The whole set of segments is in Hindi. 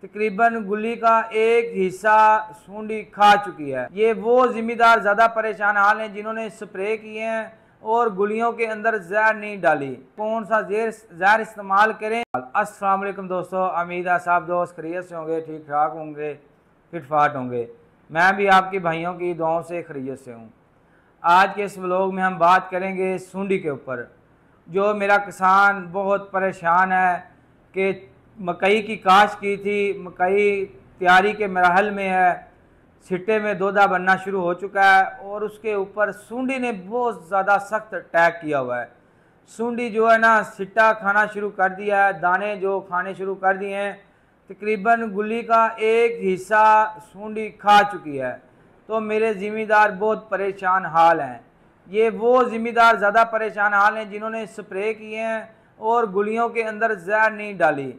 तकरीबन गुली का एक हिस्सा सूंडी खा चुकी है। ये वो जिम्मेदार ज़्यादा परेशान हाल हैं जिन्होंने स्प्रे किए हैं और गुलियों के अंदर जहर नहीं डाली। कौन सा जहर इस्तेमाल करें। अस्सलाम वालेकुम दोस्तों, उम्मीद है सब दोस्त खैरियत से होंगे, ठीक ठाक होंगे, फिटफाट होंगे। मैं भी आपके भाइयों की दुआओं से खैरियत से हूँ। आज के इस व्लॉग में हम बात करेंगे सूंडी के ऊपर। जो मेरा किसान बहुत परेशान है कि मकई की काश की थी, मकई तैयारी के मरहल में है, सिट्टे में दोधा बनना शुरू हो चुका है और उसके ऊपर सूंडी ने बहुत ज़्यादा सख्त अटैक किया हुआ है। सूंडी जो है ना सिट्टा खाना शुरू कर दिया है, दाने जो खाने शुरू कर दिए हैं। तकरीबन गुली का एक हिस्सा सूंडी खा चुकी है। तो मेरे ज़िम्मेदार बहुत परेशान हाल हैं। ये वो ज़िम्मेदार ज़्यादा परेशान हाल हैं जिन्होंने स्प्रे किए हैं और गुलियों के अंदर जहर नहीं डाली।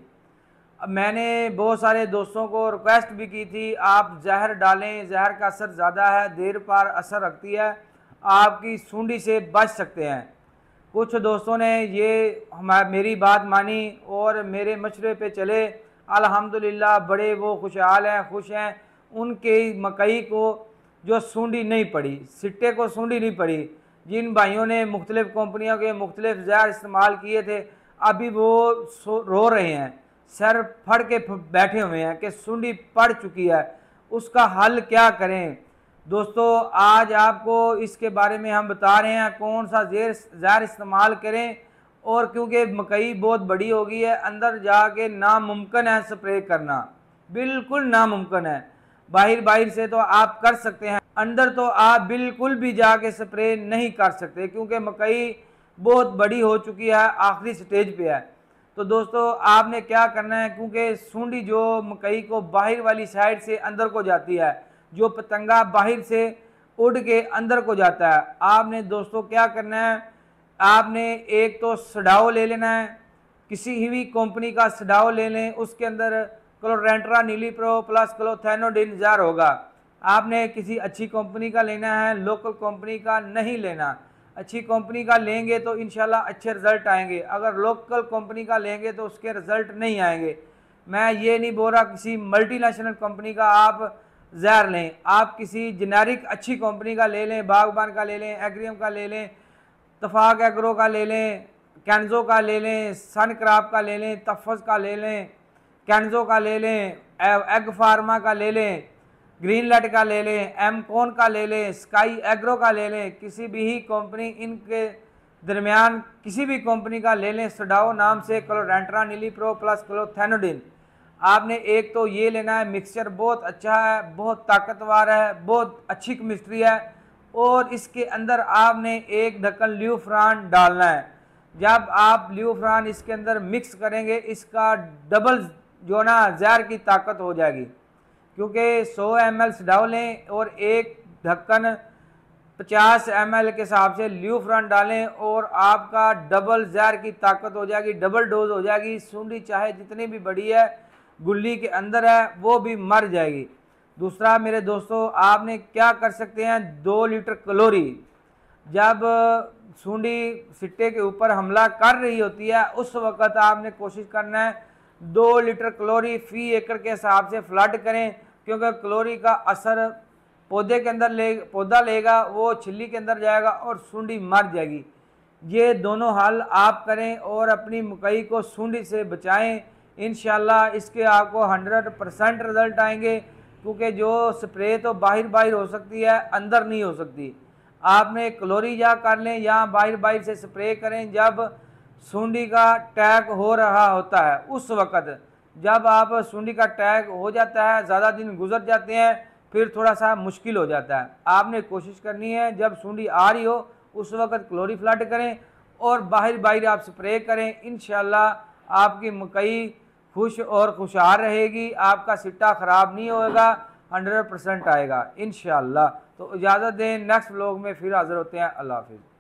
अब मैंने बहुत सारे दोस्तों को रिक्वेस्ट भी की थी, आप जहर डालें, जहर का असर ज़्यादा है, देर पार असर रखती है, आपकी सूंडी से बच सकते हैं। कुछ दोस्तों ने ये मेरी बात मानी और मेरे मशवरे पे चले। अल्हम्दुलिल्लाह बड़े वो खुशहाल हैं, खुश हैं। उनके मकई को जो सूंडी नहीं पड़ी, सिट्टे को सूंडी नहीं पड़ी, जिन भाइयों ने मुख्तलिफ़ कंपनियों के मुख्तलिफ जहर इस्तेमाल किए थे, अभी वो रो रहे हैं, सर फड़ के बैठे हुए हैं कि सूंडी पड़ चुकी है, उसका हल क्या करें। दोस्तों आज आपको इसके बारे में हम बता रहे हैं कौन सा जहर इस्तेमाल करें। और क्योंकि मकई बहुत बड़ी हो गई है, अंदर जाके नामुमकिन है स्प्रे करना, बिल्कुल नामुमकिन है। बाहर से तो आप कर सकते हैं, अंदर तो आप बिल्कुल भी जाके स्प्रे नहीं कर सकते क्योंकि मकई बहुत बड़ी हो चुकी है, आखिरी स्टेज पे है। तो दोस्तों आपने क्या करना है, क्योंकि सूंडी जो मकई को बाहर वाली साइड से अंदर को जाती है, जो पतंगा बाहर से उड़ के अंदर को जाता है, आपने दोस्तों क्या करना है, आपने एक तो सडाओ ले लेना है, किसी भी कंपनी का सडाओ ले लें, उसके अंदर क्लोरेंट्रा नीली प्रो प्लस क्लोथेनोडिन जार होगा। आपने किसी अच्छी कंपनी का लेना है, लोकल कंपनी का नहीं लेना। अच्छी कंपनी का लेंगे तो इंशाल्लाह अच्छे रिज़ल्ट आएंगे, अगर लोकल कंपनी का लेंगे तो उसके रिज़ल्ट नहीं आएंगे। मैं ये नहीं बोल रहा किसी मल्टीनेशनल कंपनी का आप जहर लें, आप किसी जेनेरिक अच्छी कंपनी का ले लें, बागबान का ले लें, एग्रीएम का ले लें, तफाक एग्रो का ले लें, कैंजो का ले लें, सन क्राफ्ट का ले लें, तफज का ले लें, कैंजो का ले लें, एग फार्मा का ले लें, ग्रीन लाइट का ले लें, एमकॉन का ले लें, स्काई एग्रो का ले लें, किसी भी ही कंपनी इनके दरमियान किसी भी कंपनी का ले लें। सडाओ नाम से क्लोरेंट्रा नीली प्रो प्लस क्लोथेनोडिन, आपने एक तो ये लेना है। मिक्सचर बहुत अच्छा है, बहुत ताकतवर है, बहुत अच्छी केमिस्ट्री है और इसके अंदर आपने एक ढक्कन ल्यूफ्रान डालना है। जब आप ल्यूफ्रान इसके अंदर मिक्स करेंगे, इसका डबल जो ना जहर की ताकत हो जाएगी, क्योंकि 100 ml सडाओ लें और एक ढक्कन 50 ml के हिसाब से ल्यूफ्रान डालें और आपका डबल जहर की ताकत हो जाएगी, डबल डोज हो जाएगी। सूंडी चाहे जितनी भी बड़ी है, गुल्ली के अंदर है, वो भी मर जाएगी। दूसरा मेरे दोस्तों आपने क्या कर सकते हैं, 2 लीटर क्लोरी, जब सूंडी सिट्टे के ऊपर हमला कर रही होती है उस वक़्त आपने कोशिश करना है 2 लीटर क्लोरी फी एकड़ के हिसाब से फ्लड करें, क्योंकि क्लोरी का असर पौधे के अंदर पौधा लेगा, वो छिल्ली के अंदर जाएगा और सूंडी मर जाएगी। ये दोनों हल आप करें और अपनी मकई को सूंडी से बचाएं। इंशाल्लाह इसके आपको 100% रिज़ल्ट आएंगे, क्योंकि जो स्प्रे तो बाहर हो सकती है, अंदर नहीं हो सकती। आपने क्लोरी या कर लें या बाहर से स्प्रे करें जब सूंडी का अटैक हो रहा होता है। उस वक़्त जब आप सूंडी का अटैक हो जाता है, ज़्यादा दिन गुजर जाते हैं, फिर थोड़ा सा मुश्किल हो जाता है। आपने कोशिश करनी है जब सूंडी आ रही हो उस वक़्त क्लोरी फ्लड करें और बाहर आप स्प्रे करें। इंशाल्लाह आपकी मकई खुश और खुशहाल रहेगी, आपका सिट्टा ख़राब नहीं होगा, 100% आएगा इंशाल्लाह। तो इजाज़त दें, नेक्स्ट व्लॉग में फिर हाज़िर होते हैं। अल्लाह हाफ़िज़।